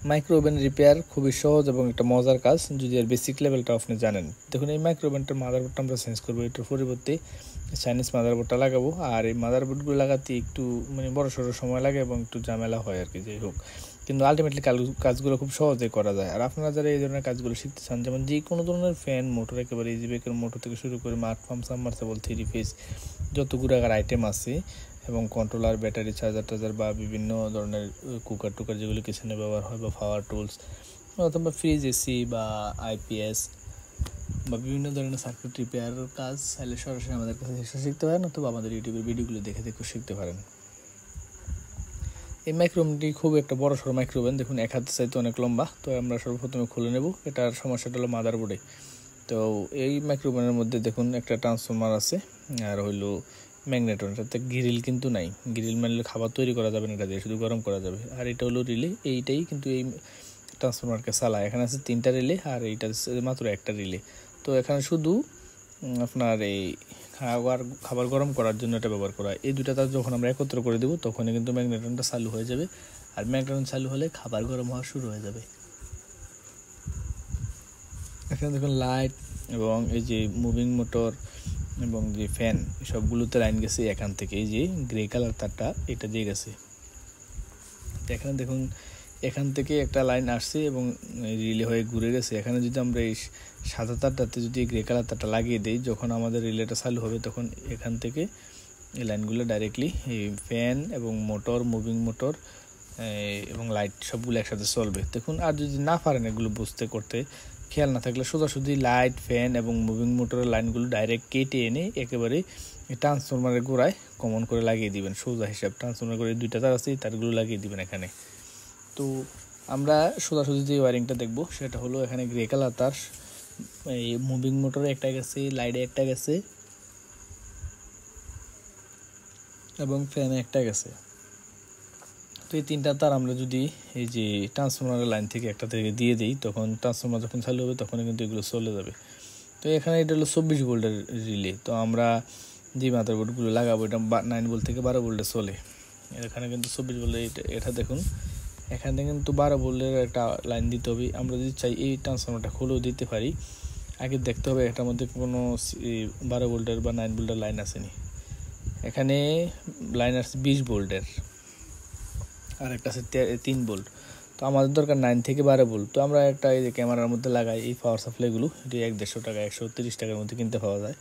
Micro oven repair খুবই সহজ এবং একটা মজার কাজ যদি এর বেসিক লেভেলটা আপনি জানেন। দেখুন এই মাইক্রো ওভেনটার মাদারবোর্ডটা আমরা চেঞ্জ করবো, এটার পরিবর্তে চাইনিজ মাদারবোর্ডটা লাগাবো। আর এই মাদারবোর্ডগুলো লাগাতে একটু বড় সড়ো সময় লাগে এবং একটু ঝামেলা হয় আর কি, যাই হোক, কিন্তু আলটিমেটলি কাজগুলো খুব সহজেই করা যায়। আর আপনারা যারা এই ধরনের কাজগুলো শিখতে চান, যেমন যে কোনো ধরনের ফ্যান, মোটর, একেবারে ইজি বেকের মোটর থেকে শুরু করে মাঠ পাম্প, সাবমার্সিবল, 3 ফেজ যত গুড়াগার আইটেম আছে এবং কন্ট্রোলার, ব্যাটারি, চার্জার বা বিভিন্ন ধরনের কুকার টুকার যেগুলো কিচেনে ব্যবহার হয়, বা পাওয়ার টুলস, অথবা ফ্রিজ, এসি বা আইপিএস বা বিভিন্ন ধরনের সার্কিট রিপেয়ারের কাজ চাইলে সরাসরি আমাদের কাছে এসে শিখতে পারেন, অথবা আমাদের ইউটিউবের ভিডিওগুলো দেখে দেখে শিখতে পারেন। এই মাইক্রোওভেনটি খুব একটা বড় সড়ো মাইক্রোওভেন, দেখুন এক হাতের চাইতে অনেক লম্বা। তো আমরা সর্বপ্রথমে খুলে নেব। এটার সমস্যাটা হলো মাদারবোর্ডে। তো এই মাইক্রোওভেনের মধ্যে দেখুন একটা ট্রান্সফরমার আছে, আর হইলো ম্যাগনেটন, এটাতে গ্রিল কিন্তু নাই। গ্রিল মারলে খাবার তৈরি করা যাবে না, এটা দিয়ে শুধু গরম করা যাবে। আর এটা হলো রিলে, এইটাই কিন্তু এই ট্রান্সফরমারকে চালায়। এখানে আছে 3টা রিলে, আর এইটা মাত্র একটা রিলে। তো এখানে শুধু আপনার এই খাবার গরম করার জন্য এটা ব্যবহার করা। এই দুটা তার যখন আমরা একত্র করে দেবো তখনই কিন্তু ম্যাগনেটনটা চালু হয়ে যাবে, আর ম্যাগনেটন চালু হলে খাবার গরম হওয়া শুরু হয়ে যাবে। এখানে দেখুন লাইট এবং এই যে মুভিং মোটর এবং যে ফ্যান, সবগুলোতে লাইন গেছে এখান থেকে। এই যে গ্রে কালার তারটা এটা দিয়ে গেছে। এখানে দেখুন এখান থেকে একটা লাইন আসছে এবং রিলে হয়ে ঘুরে গেছে। এখানে যদি আমরা এই সাদা তারটাতে যদি গ্রে কালার তারটা লাগিয়ে দিই, যখন আমাদের রিলেটা চালু হবে তখন এখান থেকে এই লাইনগুলো ডাইরেক্টলি এই ফ্যান এবং মোটর, মুভিং মোটর এবং লাইট সবগুলো একসাথে চলবে। দেখুন, আর যদি না পারেন এগুলো বুঝতে করতে, খেয়াল না থাকলে সোজাসুজি লাইট, ফ্যান এবং মুভিং মোটরের লাইনগুলো ডাইরেক্ট কেটে এনে একেবারে ট্রান্সফরমারের গোড়ায় কমন করে লাগিয়ে দিবেন। সোজা হিসাব ট্রান্সফরমার করে 2টা তার আছে, তারগুলো লাগিয়ে দিবেন এখানে। তো আমরা সোজাসুজি যে ওয়ারিংটা দেখব সেটা হলো, এখানে গ্রে কালার তার এই মুভিং মোটরে একটা গেছে, লাইটে একটা গেছে এবং ফ্যানে একটা গেছে। তো এই 3টা তার আমরা যদি এই যে ট্রান্সফরমারের লাইন থেকে একটা থেকে দিয়ে দিই, তখন ট্রান্সফরমার যখন চালু হবে তখন কিন্তু এগুলো চলে যাবে। তো এখানে এটা হলো 24 ভোল্টের রিলে। তো আমরা যে মাদারবোর্ডগুলো লাগাবো এটা 9 ভোল্ট থেকে 12 ভোল্টে চলে। এখানে কিন্তু 24 ভোল্টের এটা দেখুন, এখানে কিন্তু 12 ভোল্টের একটা লাইন দিতে হবে। আমরা যদি চাই এই ট্রান্সফরমারটা খুলেও দিতে পারি, আগে দেখতে হবে এটার মধ্যে কোনো 12 ভোল্টের বা 9 ভোল্টের লাইন আসেনি। এখানে লাইন আসছে 20 ভোল্টের, আর একটা আছে 3 ভোল্ট। তো আমাদের দরকার 9 থেকে 12 ভোল্ট। তো আমরা একটা এই যে ক্যামেরার মধ্যে লাগাই এই পাওয়ার সাপ্লাইগুলো, এটি 150 টাকা 130 টাকার মধ্যে কিনতে পাওয়া যায়।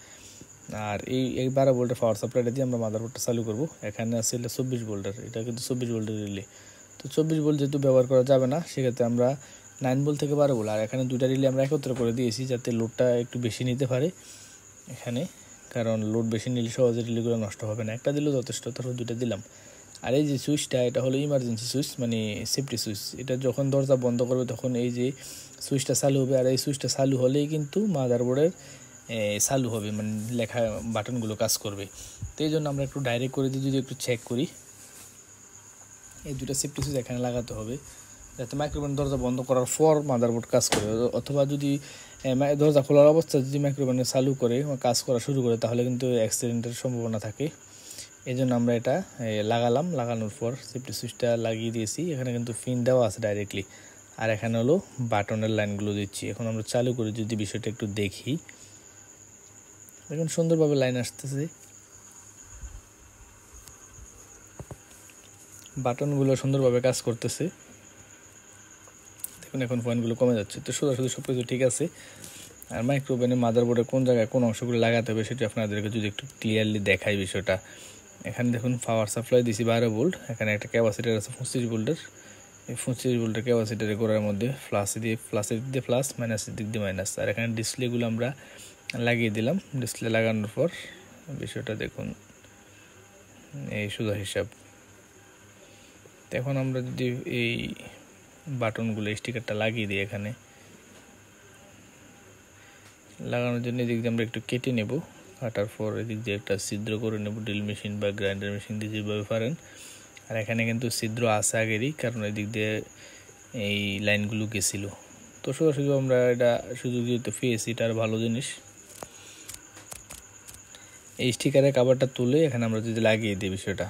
আর এই 12 ভোল্টের পাওয়ার সাপ্লাইটা দিয়ে আমরা মাদারবোর্ডটা চালু করব। এখানে আছে 24 ভোল্টের, এটা কিন্তু 24 ভোল্টের রিলে। তো 24 ভোল্ট যেহেতু ব্যবহার করা যাবে না, সেক্ষেত্রে আমরা 9 ভোল্ট থেকে 12 ভোল্ট, আর এখানে 2টা রিলে আমরা একত্র করে দিয়েছি যাতে লোডটা একটু বেশি নিতে পারে এখানে, কারণ লোড বেশি নিলে সহজে রিলেগুলো নষ্ট হবে না। একটা দিলেও যথেষ্ট, তারপর 2টা দিলাম। আর এই যে সুইচটা, এটা হলো ইমার্জেন্সি সুইচ, সেফটি সুইচ। এটা যখন দরজা বন্ধ করবে তখন এই যে সুইচটা চালু হবে, আর এই সুইচটা চালু হলেই কিন্তু মাদারবোর্ডের চালু হবে, লেখা বাটনগুলো কাজ করবে। তো এই জন্য আমরা একটু ডাইরেক্ট করে দিয়ে যদি একটু চেক করি, এই 2টা সেফটি সুইচ এখানে লাগাতে হবে যাতে মাইক্রোওভেন দরজা বন্ধ করার পর মাদারবোর্ড কাজ করে। অথবা যদি দরজা খোলার অবস্থায় যদি মাইক্রোওভেনে চালু করে কাজ করা শুরু করে, তাহলে কিন্তু অ্যাক্সিডেন্টের সম্ভাবনা থাকে। এই জন্য আমরা এটা লাগালাম। লাগানোর পর সেফটি সুইচটা লাগিয়ে দিয়েছি। এখানে কিন্তু পিন দেওয়া আছে ডাইরেক্টলি, আর এখানে হলো বাটনের লাইনগুলো দিচ্ছি। এখন আমরা চালু করে যদি বিষয়টা একটু দেখি, দেখুন সুন্দরভাবে লাইন আসতেছে, বাটনগুলো সুন্দরভাবে কাজ করতেছে। দেখুন এখন পয়েন্টগুলো কমে যাচ্ছে। তো সোজাসুজি সব কিছু ঠিক আছে। আর মাইক্রোওভেনের মাদারবোর্ডে কোন জায়গায় কোন অংশগুলো লাগাতে হবে সেটা আপনাদেরকে যদি একটু ক্লিয়ারলি দেখাই বিষয়টা। এখানে দেখুন পাওয়ার সাপ্লাই দিয়েছি 12 ভোল্ট, এখানে একটা ক্যাপাসিটার আছে 25 ভোল্টের। এই 25 ভোল্টের ক্যাপাসিটারের গোড়ার মধ্যে প্লাসের দিক দিয়ে প্লাস, মাইনাসের দিক দিয়ে মাইনাস। আর এখানে ডিসপ্লেগুলো আমরা লাগিয়ে দিলাম। ডিসপ্লে লাগানোর পর বিষয়টা দেখুন, এই সোজা হিসাব। এখন আমরা যদি এই বাটনগুলো স্টিকারটা লাগিয়ে দিই, এখানে লাগানোর জন্য এদিক দিয়ে আমরা একটু কেটে নেব। কাটার পর এদিক দিয়ে একটা ছিদ্র করে নেব, ড্রিল মেশিন বা গ্রাইন্ডার মেশিন দিয়ে যেভাবে পারেন। আর এখানে কিন্তু ছিদ্র আছে আগেরই, কারণ এদিক দিয়ে এই লাইনগুলো গেছিল। তো সোজাসুজি আমরা এটা সুযোগ যেহেতু পেয়েছি, এটা আর ভালো জিনিস। এই স্টিকারের কাভারটা তুলে এখানে আমরা যদি লাগিয়ে দিই বিষয়টা,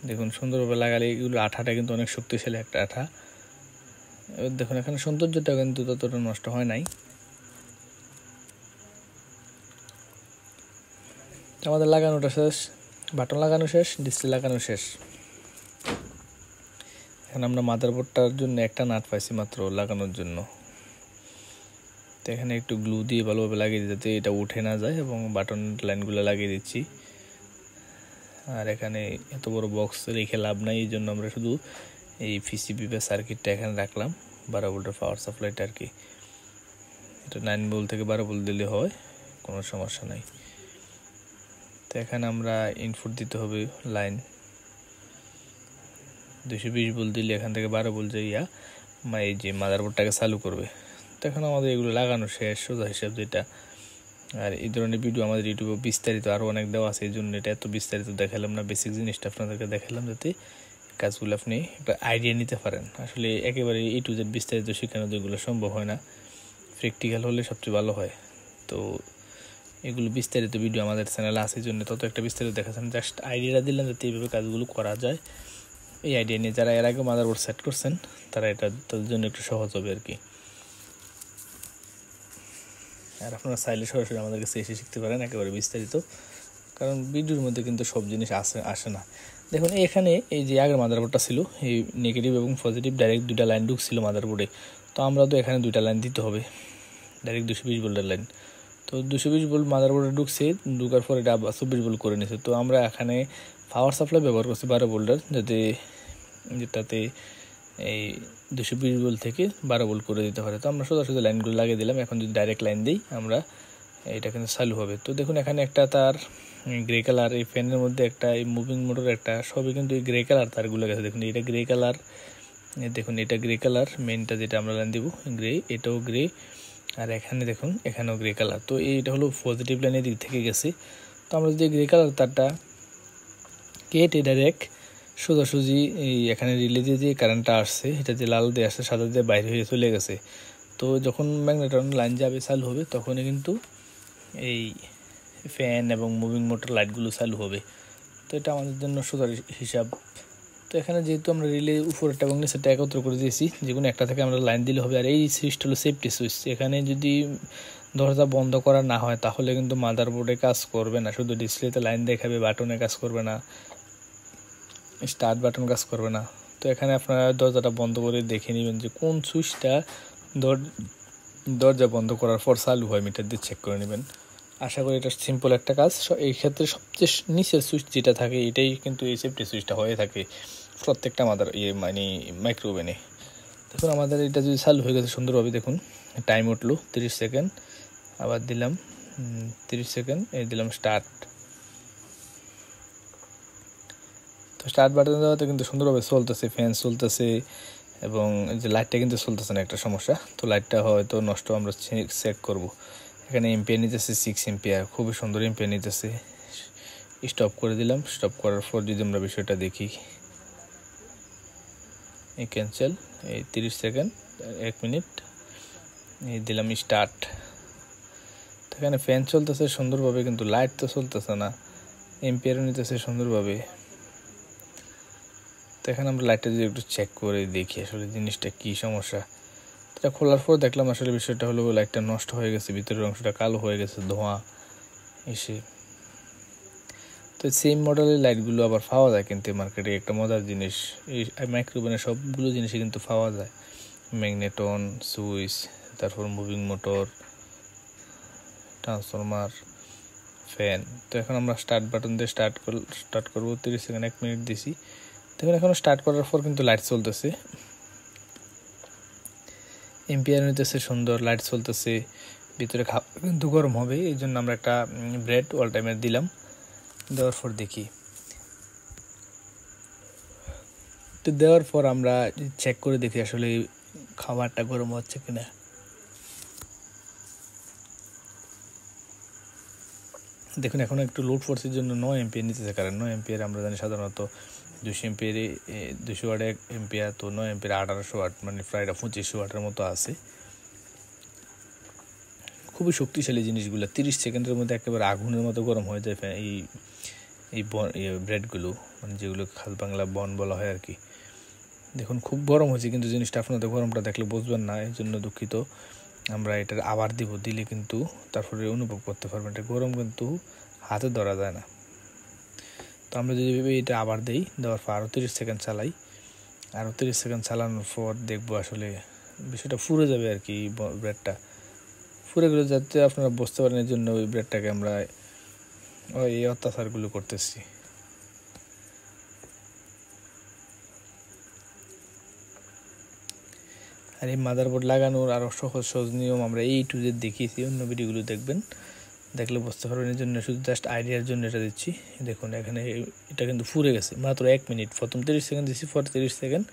দেখুন সুন্দরভাবে লাগালে এগুলো আঠাটা কিন্তু অনেক শক্তিশালী একটা আঠা। দেখুন এখানে সৌন্দর্যটা কিন্তু ততটা নষ্ট হয় নাই। আমাদের লাগানোটা শেষ, বাটন লাগানো শেষ, ডিসপ্লে লাগানো শেষ। এখন আমরা মাদারবোর্ডটার জন্য একটা নাট পাইছি মাত্র লাগানোর জন্য। তো এখানে একটু গ্লু দিয়ে ভালোভাবে লাগিয়ে দিই যাতে এটা উঠে না যায়, এবং বাটন লাইনগুলো লাগিয়ে দিচ্ছি। আর এখানে এত বড় বক্স রেখে লাভ নাই, এই জন্য আমরা শুধু এই পিসিবি বা সার্কিটটা এখানে রাখলাম, 12 ভোল্টের পাওয়ার সাপ্লাইটা আর কি। এটা 9 ভোল্ট থেকে 12 ভোল্ট দিলে হয়, কোনো সমস্যা নাই। তো এখানে আমরা ইনপুট দিতে হবে লাইন 220 ভোল্ট দিলে এখান থেকে 12 ভোল্ট যাইয়া এই যে মাদারবোর্ডটাকে চালু করবে। তো এখন আমাদের এগুলো লাগানো শেষ সোজা হিসাব যেটা। আর এই ধরনের ভিডিও আমাদের ইউটিউবে বিস্তারিত আরও অনেক দেওয়া আছে, এই জন্য এটা এত বিস্তারিত দেখালাম না, বেসিক জিনিসটা আপনাদেরকে দেখালাম যাতে কাজগুলো আপনি একটা আইডিয়া নিতে পারেন। আসলে একেবারে A to Z বিস্তারিত শেখানো যেগুলো সম্ভব হয় না, প্র্যাকটিক্যাল হলে সবচেয়ে ভালো হয়। তো এগুলো বিস্তারিত ভিডিও আমাদের চ্যানেলে আছে, এই জন্য তত একটা বিস্তারিত দেখাচ্ছেন, জাস্ট আইডিয়াটা দিলাম যাতে এইভাবে কাজগুলো করা যায়। এই আইডিয়া নিয়ে যারা এর আগে মাদারবোর্ড সেট করছেন তারা এটা তাদের জন্য একটু সহজ হবে আর কি। আর আপনারা চাইলে সরাসরি আমাদের কাছে এসে শিখতে পারেন একেবারে বিস্তারিত, কারণ ভিডিওর মধ্যে কিন্তু সব জিনিস আসে না। দেখুন এখানে এই যে আগের মাদারবোর্ডটা ছিল, এই নেগেটিভ এবং পজিটিভ ডাইরেক্ট দুইটা লাইন ঢুকছিল মাদারবোর্ডে। তো আমরা তো এখানে দুইটা লাইন দিতে হবে, ডাইরেক্ট 220 ভোল্টের লাইন। তো 220 ভোল্ট মাদারবোর্ডে ঢুকছে, ঢুকার পর এটা 24 ভোল্ট করে নিয়েছে। তো আমরা এখানে পাওয়ার সাপ্লাই ব্যবহার করছি 12 ভোল্টের, যেটাতে এই 220 ভোল্ট থেকে 12 ভোল্ট করে দিতে পারে। তো আমরা সোজা লাইনগুলো লাগিয়ে দিলাম। এখন যদি ডাইরেক্ট লাইন দিই আমরা, এটা কিন্তু চালু হবে। তো দেখুন এখানে একটা তার গ্রে কালার, এই ফ্যানের মধ্যে একটা, এই মুভিং মোটর একটা, সবই কিন্তু এই গ্রে কালার তারগুলো গেছে। দেখুন এটা গ্রে কালার, দেখুন এটা গ্রে কালার, মেইনটা যেটা আমরা লাইন দিব গ্রে, এটাও গ্রে, আর এখানে দেখুন এখানেও গ্রে কালার। তো এইটা হলো পজিটিভ লাইনের দিক থেকে গেছে। তো আমরা যদি গ্রে কালার তারটা কেটে ডাইরেক্ট সোজাসুজি এই এখানে রিলে দিয়ে যে কারেন্টটা আসছে, এটা যে লাল দিয়ে আসছে সাদা দিয়ে বাইরে হয়ে চলে গেছে। তো যখন ম্যাগনেটন লাইন যাবে চালু হবে, তখনই কিন্তু এই ফ্যান এবং মুভিং মোটর লাইটগুলো চালু হবে। তো এটা আমাদের জন্য সোজা হিসাব। তো এখানে যেহেতু আমরা রিলে উপরেরটা এবং নিচেরটা একত্র করে দিয়েছি, যে কোনো একটা থেকে আমরা লাইন দিলে হবে। আর এই সুইচটা হলো সেফটি সুইচ, এখানে যদি দরজা বন্ধ করা না হয় তাহলে কিন্তু মাদারবোর্ডে কাজ করবে না, শুধু ডিসপ্লেতে লাইন দেখাবে, বাটনে কাজ করবে না, স্টার্ট বাটন কাজ করবে না। তো এখানে আপনারা দরজাটা বন্ধ করে দেখে নেবেন যে কোন সুইচটা দরজা বন্ধ করার পর চালু হয়, মিটার দিয়ে চেক করে নেবেন। আশা করি এটা সিম্পল একটা কাজ। এই ক্ষেত্রে সবচেয়ে নিচের সুইচ যেটা থাকে এটাই কিন্তু এই সেফটি সুইচটা হয়ে থাকে প্রত্যেকটা আমাদের মানে মাইক্রোওভেনে। দেখুন আমাদের এটা যদি চালু হয়ে গেছে সুন্দরভাবে, দেখুন টাইম উঠলো 30 সেকেন্ড, আবার দিলাম 30 সেকেন্ড, এই দিলাম স্টার্ট। তো স্টার্ট বাটন দেওয়াতে কিন্তু সুন্দরভাবে চলতেছে, ফ্যান চলতেছে, এবং যে লাইটটা কিন্তু চলতেছে না, একটা সমস্যা। তো লাইটটা হয়তো নষ্ট, আমরা চেক করব। এখানে এম্পিয়ার নিতেছে 6 এম্পিয়ার, খুবই সুন্দর এম্পিয়ার নিতেছে। স্টপ করে দিলাম। স্টপ করার পর যদি আমরা বিষয়টা দেখি, এই ক্যান্সেল, এই 30 সেকেন্ড 1 মিনিট, এই দিলাম স্টার্ট। তো এখানে ফ্যান চলতেছে সুন্দরভাবে, কিন্তু লাইট তো চলতেছে না, এম্পিয়ারও নিতেছে সুন্দরভাবে। তো এখানে আমরা লাইটটা যদি একটু চেক করে দেখি আসলে জিনিসটা কী সমস্যা। এটা খোলার পর দেখলাম আসলে বিষয়টা হলো লাইটটা নষ্ট হয়ে গেছে, ভিতরের অংশটা কালো হয়ে গেছে ধোঁয়া এসে। তো সেম মডেলের লাইটগুলো আবার পাওয়া যায় কিন্তু মার্কেটে, একটা মজার জিনিস। এই মাইক্রোওভেনের সবগুলো জিনিসই কিন্তু পাওয়া যায়, ম্যাগনেটন, সুইচ, তারপর মুভিং মোটর, ট্রান্সফরমার, ফ্যান। তো এখন আমরা স্টার্ট বাটন দিয়ে স্টার্ট করবো। 30 সেকেন্ড 1 মিনিট দিছি। দেখুন এখন স্টার্ট করার পর কিন্তু লাইট চলতেছে, এম্পিয়ার নিতেছে সুন্দর, লাইট চলতেছে, ভিতরে খাবার কিন্তু গরম হবে। এই জন্য আমরা একটা ব্রেড অল টাইমের দিলাম, দেওয়ার পর দেখি। তো দেওয়ার পর আমরা চেক করে দেখি আসলে খাবারটা গরম হচ্ছে কিনা। দেখুন এখন একটু লোড ফোর্সের জন্য 9 এম্পিয়ার নিতেছে, কারণ 9 এম্পিয়ার আমরা জানি সাধারণত 200 এম্পিয়ারে 200 ওয়াট এম্পিয়ার, তো 9 এম্পিয়ার 1800 ওয়াট, মানে প্রায় 2500 ওয়াটের মতো আছে। খুবই শক্তিশালী জিনিসগুলো, 30 সেকেন্ডের মধ্যে একেবারে আগুনের মতো গরম হয়ে যায় এই এই ব্রেডগুলো, মানে যেগুলো খাস বাংলা বন বলা হয় আর কি। দেখুন খুব গরম হয়েছে, কিন্তু জিনিসটা আপনাদের গরমটা দেখলে বুঝবেন না, এই জন্য দুঃখিত। আমরা এটার আবার দিলে কিন্তু তারপরে অনুভব করতে পারবেন। এটা গরম কিন্তু হাতে ধরা যায় না। তো আমরা যদি এটা আবার দেওয়ার পর আরও 30 সেকেন্ড চালাই, আরও 30 সেকেন্ড চালানোর পর দেখবো আসলে বিষয়টা ফুরে যাবে আর কি। ব্রেডটা ফুরে গেলে যাতে আপনারা বুঝতে পারেন, এই জন্য ওই ব্রেডটাকে আমরা এই অত্যাচারগুলো করতেছি। আর এই মাদারবোর্ড লাগানোর আরও সহজ নিয়ম আমরা A to Z দেখিয়েছি, অন্য ভিডিওগুলো দেখবেন, দেখলে বুঝতে পারবেন। এই জন্য শুধু জাস্ট আইডিয়ার জন্য এটা দিচ্ছি। দেখুন এখানে এটা কিন্তু ফুরে গেছে মাত্র 1 মিনিট। প্রথম 30 সেকেন্ড দিচ্ছি, পর 30 সেকেন্ড,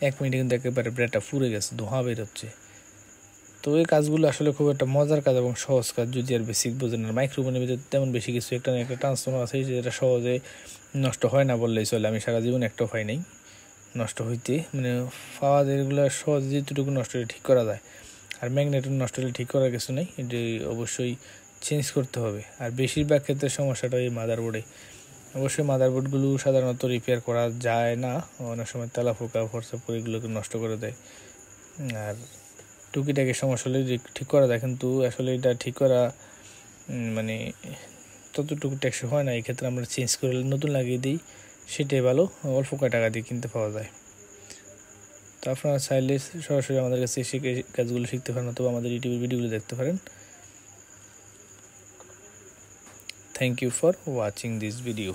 1 মিনিটে কিন্তু একেবারে ব্রেডটা ফুরে গেছে, ধোঁয়া বের হচ্ছে। তো এই কাজগুলো আসলে খুব একটা মজার কাজ এবং সহজ কাজ, যদি আর বেসিক বোঝেন। আর মাইক্রোওভেনের ভিতরে তেমন বেশি কিছু একটা ট্রান্সফর্মার আছে যেটা সহজে নষ্ট হয় না বললেই চলে। আমি সারা জীবন একটাও পাই নাই নষ্ট হইতে, মানে পাওয়া যায় এগুলো সহজে যেটুকু নষ্ট হলে ঠিক করা যায়। আর ম্যাগনেটের নষ্ট হলে ঠিক করার কিছু নেই, এটি অবশ্যই চেঞ্জ করতে হবে। আর বেশিরভাগ ক্ষেত্রে সমস্যাটা এই মাদারবোর্ডে। অবশ্যই মাদারবোর্ডগুলো সাধারণত রিপেয়ার করা যায় না, অনেক সময় তেলাপোকা হোয়াটসঅ্যাপ এগুলোকে নষ্ট করে দেয়। আর টুকিটাকি সমস্যা হলে ঠিক করা যায়, কিন্তু আসলে এটা ঠিক করা মানে ততটুকু টেকসই হয় না। এই ক্ষেত্রে আমরা চেঞ্জ করে নতুন লাগিয়ে দিই, সেটাই ভালো, অল্প কয় টাকা দিয়ে কিনতে পাওয়া যায়। তো আপনারা চাইলে সরাসরি আমাদের কাছে শিখে কাজগুলো শিখতে পারেন, অথবা আমাদের ইউটিউবের ভিডিওগুলো দেখতে পারেন। Thank you for watching this video.